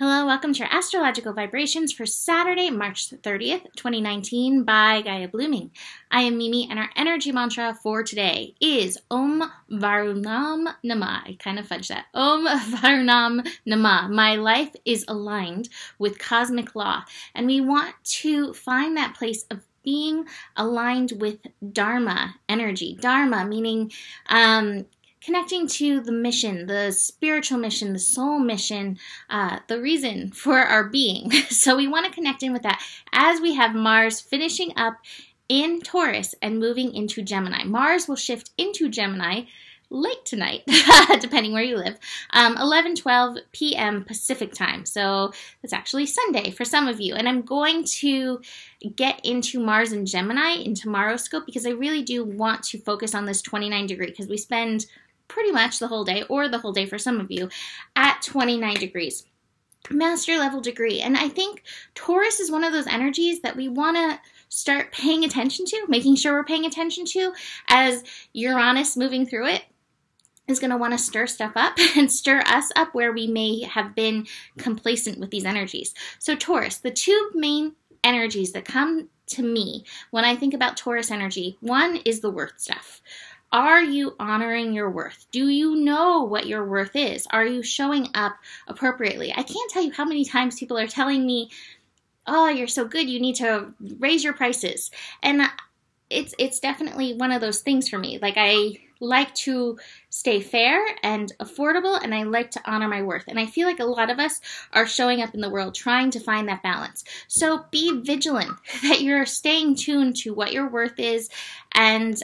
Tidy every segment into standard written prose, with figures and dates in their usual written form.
Hello, welcome to your astrological vibrations for Saturday, March 30th, 2019 by Gaia Blooming. I am Mimi, and our energy mantra for today is Om Varunam Namah. I kind of fudged that. Om Varunam Namah. My life is aligned with cosmic law, and we want to find that place of being aligned with Dharma energy. Dharma meaning connecting to the mission, the spiritual mission, the soul mission, the reason for our being. So we want to connect in with that as we have Mars finishing up in Taurus and moving into Gemini. Mars will shift into Gemini late tonight, depending where you live, 11:12 p.m. Pacific time. So it's actually Sunday for some of you. And I'm going to get into Mars and Gemini into Horoscope because I really do want to focus on this 29 degree because we spend pretty much the whole day, or the whole day for some of you, at 29 degrees. Master level degree. And I think Taurus is one of those energies that we want to start paying attention to, making sure we're paying attention to, as Uranus moving through it is going to want to stir stuff up and stir us up where we may have been complacent with these energies. So Taurus, the two main energies that come to me when I think about Taurus energy, one is the worth stuff. Are you honoring your worth? Do you know what your worth is? Are you showing up appropriately? I can't tell you how many times people are telling me, oh, you're so good, you need to raise your prices. And it's definitely one of those things for me. Like, I like to stay fair and affordable, and I like to honor my worth. And I feel like a lot of us are showing up in the world trying to find that balance. So be vigilant that you're staying tuned to what your worth is and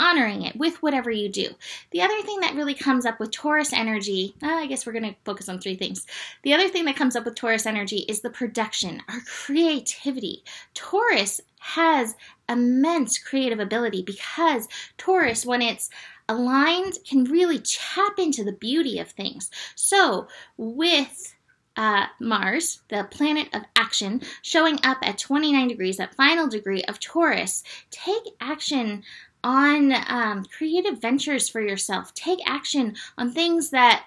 honoring it with whatever you do. The other thing that really comes up with Taurus energy, I guess we're going to focus on three things. The other thing that comes up with Taurus energy is the production, our creativity. Taurus has immense creative ability because Taurus, when it's aligned, can really tap into the beauty of things. So with Mars, the planet of action, showing up at 29 degrees, that final degree of Taurus, take action on creative ventures for yourself. Take action on things that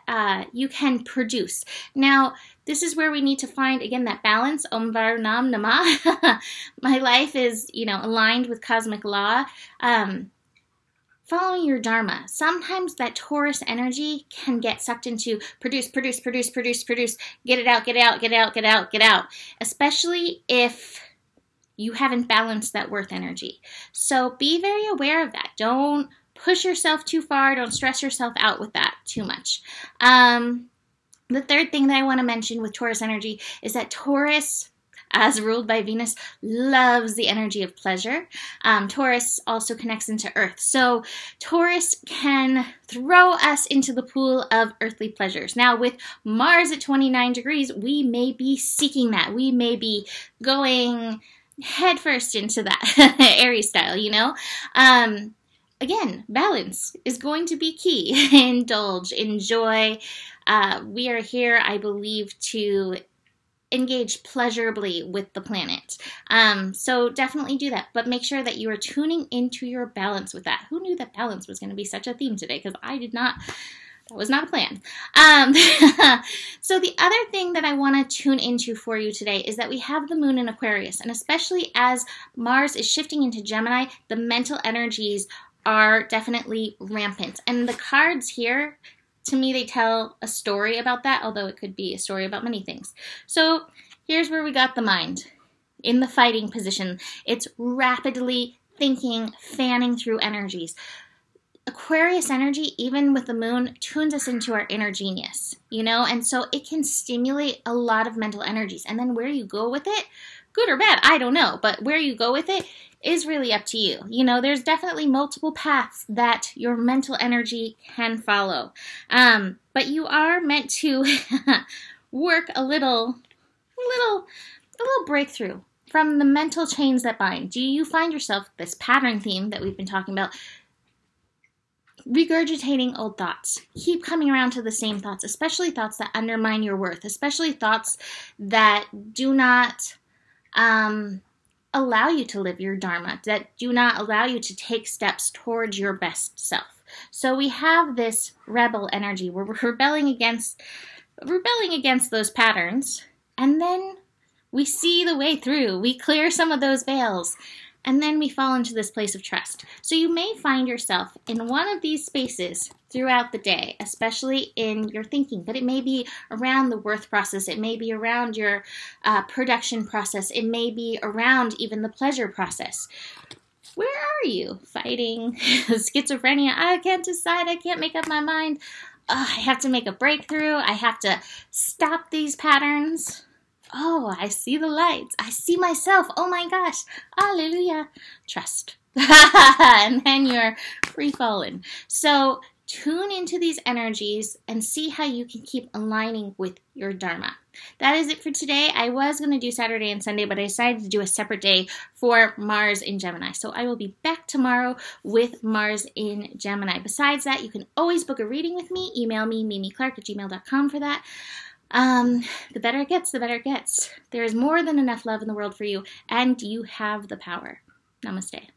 you can produce. Now, this is where we need to find, again, that balance. Om Varunam Namah. My life is, aligned with cosmic law. Following your dharma. Sometimes that Taurus energy can get sucked into produce, get it out, get out. Especially if you haven't balanced that worth energy. So be very aware of that. Don't push yourself too far. Don't stress yourself out with that too much. The third thing that I want to mention with Taurus energy is that Taurus, as ruled by Venus, loves the energy of pleasure. Taurus also connects into Earth. So Taurus can throw us into the pool of earthly pleasures. Now, with Mars at 29 degrees, we may be seeking that. We may be going headfirst into that Aries style, Again, balance is going to be key. Indulge, enjoy. We are here, I believe, to engage pleasurably with the planet. So definitely do that, but make sure that you are tuning into your balance with that. Who knew that balance was going to be such a theme today? Because I did not. That was not a plan. So the other thing that I want to tune into for you today is that we have the moon in Aquarius, and especially as Mars is shifting into Gemini, the mental energies are definitely rampant. And the cards here, to me, they tell a story about that, although it could be a story about many things. So here's where we got the mind in the fighting position. It's rapidly thinking, fanning through energies. Aquarius energy, even with the moon, tunes us into our inner genius, and so it can stimulate a lot of mental energies. And then where you go with it, good or bad, I don't know, but where you go with it is really up to you. There's definitely multiple paths that your mental energy can follow. But you are meant to work a little breakthrough from the mental chains that bind. Do you find yourself, this pattern theme that we've been talking about, regurgitating old thoughts? Keep coming around to the same thoughts, especially thoughts that undermine your worth, especially thoughts that do not allow you to live your dharma, that do not allow you to take steps towards your best self. So we have this rebel energy where we're rebelling against rebelling against those patterns, and then we see the way through. We clear some of those veils, and then we fall into this place of trust. So you may find yourself in one of these spaces throughout the day, especially in your thinking, but it may be around the worth process. It may be around your production process. It may be around even the pleasure process. Where are you? Fighting schizophrenia? I can't decide. I can't make up my mind. I have to make a breakthrough. I have to stop these patterns. Oh, I see the lights. I see myself. Oh my gosh. Hallelujah. Trust. And then you're free falling. So tune into these energies and see how you can keep aligning with your Dharma. That is it for today. I was going to do Saturday and Sunday, but I decided to do a separate day for Mars in Gemini. So I will be back tomorrow with Mars in Gemini. Besides that, you can always book a reading with me. Email me, mimiclark@gmail.com for that. The better it gets, the better it gets. There is more than enough love in the world for you, and you have the power. Namaste.